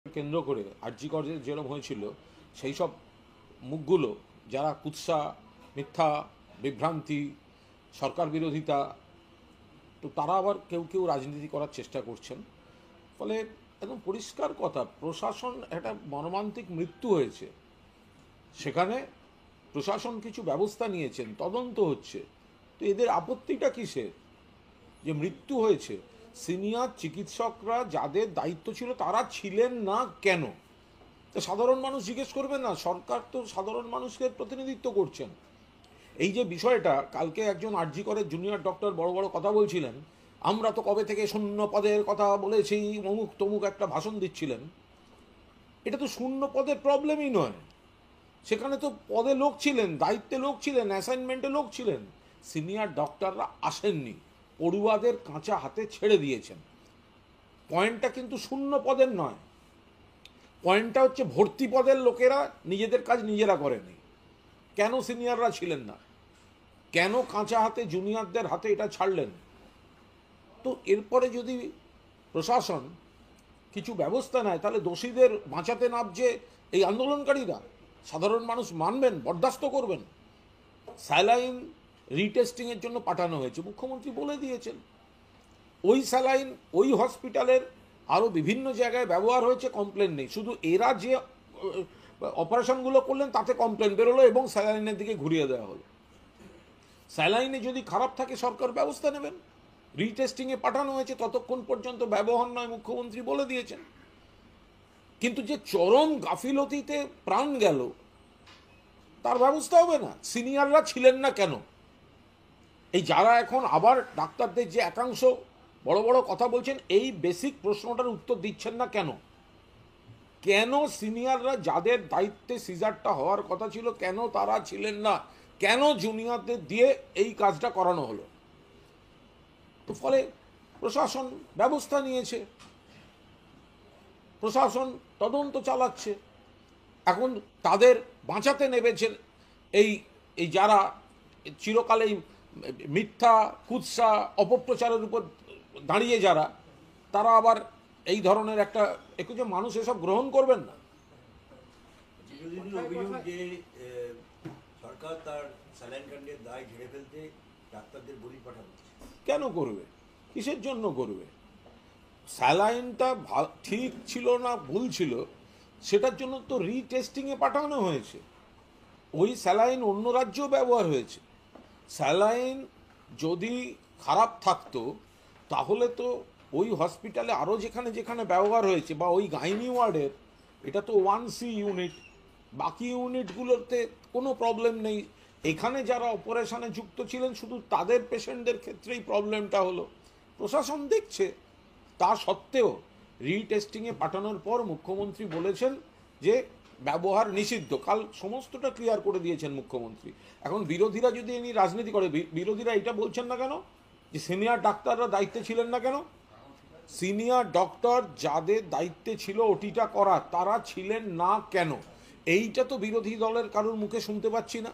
কেন্দ্র করে আরজি করের যেরকম হয়েছিল সেই সব মুখগুলো যারা কুৎসা, মিথ্যা, বিভ্রান্তি, সরকার বিরোধিতা, তো তারা আবার কেউ কেউ রাজনীতি করার চেষ্টা করছেন। ফলে একদম পরিষ্কার কথা, প্রশাসন একটা মর্মান্তিক মৃত্যু হয়েছে, সেখানে প্রশাসন কিছু ব্যবস্থা নিয়েছেন, তদন্ত হচ্ছে। তো এদের আপত্তিটা কিসের যে মৃত্যু হয়েছে? সিনিয়র চিকিৎসকরা যাদের দায়িত্ব ছিল তারা ছিলেন না কেন? তো সাধারণ মানুষ জিজ্ঞেস করবেন না? সরকার তো সাধারণ মানুষকে প্রতিনিধিত্ব করছেন। এই যে বিষয়টা, কালকে একজন আরজি করের জুনিয়র ডক্টর বড় বড় কথা বলছিলেন, আমরা তো কবে থেকে শূন্য পদের কথা বলেছি, অমুক তমুক একটা ভাষণ দিচ্ছিলেন। এটা তো শূন্য পদের প্রবলেমই নয়, সেখানে তো পদে লোক ছিলেন, দায়িত্বে লোক ছিলেন, অ্যাসাইনমেন্টে লোক ছিলেন। সিনিয়র ডক্টররা আসেননি, পড়ুয়াদের কাঁচা হাতে ছেড়ে দিয়েছেন। পয়েন্টটা কিন্তু শূন্য পদের নয়, পয়েন্টটা হচ্ছে ভর্তি পদের লোকেরা নিজেদের কাজ নিজেরা করেনি। কেন সিনিয়ররা ছিলেন না? কেন কাঁচা হাতে জুনিয়রদের হাতে এটা ছাড়লেন? তো এরপরে যদি প্রশাসন কিছু ব্যবস্থা নেয়, তাহলে দোষীদের বাঁচাতে নামছে এই আন্দোলনকারীরা। সাধারণ মানুষ মানবেন, বরদাস্ত করবেন? স্যালাইন রিটেস্টিংয়ের জন্য পাঠানো হয়েছে, মুখ্যমন্ত্রী বলে দিয়েছেন। ওই স্যালাইন ওই হসপিটালের আরও বিভিন্ন জায়গায় ব্যবহার হয়েছে, কমপ্লেন নেই। শুধু এরা যে অপারেশনগুলো করলেন তাতে কমপ্লেন বেরোলো এবং স্যালাইনের দিকে ঘুরিয়ে দেওয়া হলো। স্যালাইনে যদি খারাপ থাকে সরকার ব্যবস্থা নেবেন। রিটেস্টিংয়ে পাঠানো হয়েছে, ততক্ষণ পর্যন্ত ব্যবহার নয়, মুখ্যমন্ত্রী বলে দিয়েছেন। কিন্তু যে চরম গাফিলতিতে প্রাণ গেল, তার ব্যবস্থা হবে না। সিনিয়ররা ছিলেন না কেন? এই যারা এখন আবার ডাক্তারদের যে একাংশ বড় বড় কথা বলছেন, এই বেসিক প্রশ্নটার উত্তর দিচ্ছেন না কেন? কেন সিনিয়ররা যাদের দায়িত্বে সিজারটা হওয়ার কথা ছিল, কেন তারা ছিলেন না? কেন জুনিয়রদের দিয়ে এই কাজটা করানো হলো? তো ফলে প্রশাসন ব্যবস্থা নিয়েছে, প্রশাসন তদন্ত চালাচ্ছে। এখন তাদের বাঁচাতে নেমেছেন এই এই যারা চিরকালেই মিথ্যা, কুৎসা, অপপ্রচারের উপর দাঁড়িয়ে যারা, তারা আবার এই ধরনের একটা একটু যে মানুষ এসব গ্রহণ করবেন না। চিরদিনের অভিযোগ যে সরকার তার স্যালাইন কাণ্ডের দায় ঝেড়ে ফেলতে ডাক্তারদের বলি পাঠানো। কেন করবে? কিসের জন্য করবে? স্যালাইনটা ঠিক ছিল না ভুল ছিল, সেটার জন্য তো রিটেস্টিংয়ে পাঠানো হয়েছে। ওই স্যালাইন অন্য রাজ্যেও ব্যবহার হয়েছে। স্যালাইন যদি খারাপ থাকতো তাহলে তো ওই হসপিটালে আরও যেখানে যেখানে ব্যবহার হয়েছে, বা ওই গাইনি ওয়ার্ডের, এটা তো 1C ইউনিট, বাকি ইউনিটগুলোতে কোনো প্রবলেম নেই। এখানে যারা অপারেশনে যুক্ত ছিলেন শুধু তাদের পেশেন্টদের ক্ষেত্রেই প্রবলেমটা হলো। প্রশাসন দেখছে। তা সত্ত্বেও রিটেস্টিংয়ে পাঠানোর পর মুখ্যমন্ত্রী বলেছেন যে ব্যবহার নিষিদ্ধ। কাল সমস্তটা ক্লিয়ার করে দিয়েছেন মুখ্যমন্ত্রী। এখন বিরোধীরা যদি এ নিয়ে রাজনীতি করে, বিরোধীরা এটা বলছেন না কেন যে সিনিয়র ডাক্তাররা দায়িত্বে ছিলেন না কেন? সিনিয়র ডক্টর যাদের দায়িত্বে ছিল ওটিটা করা, তারা ছিলেন না কেন? এইটা তো বিরোধী দলের কারোর মুখে শুনতে পাচ্ছি না।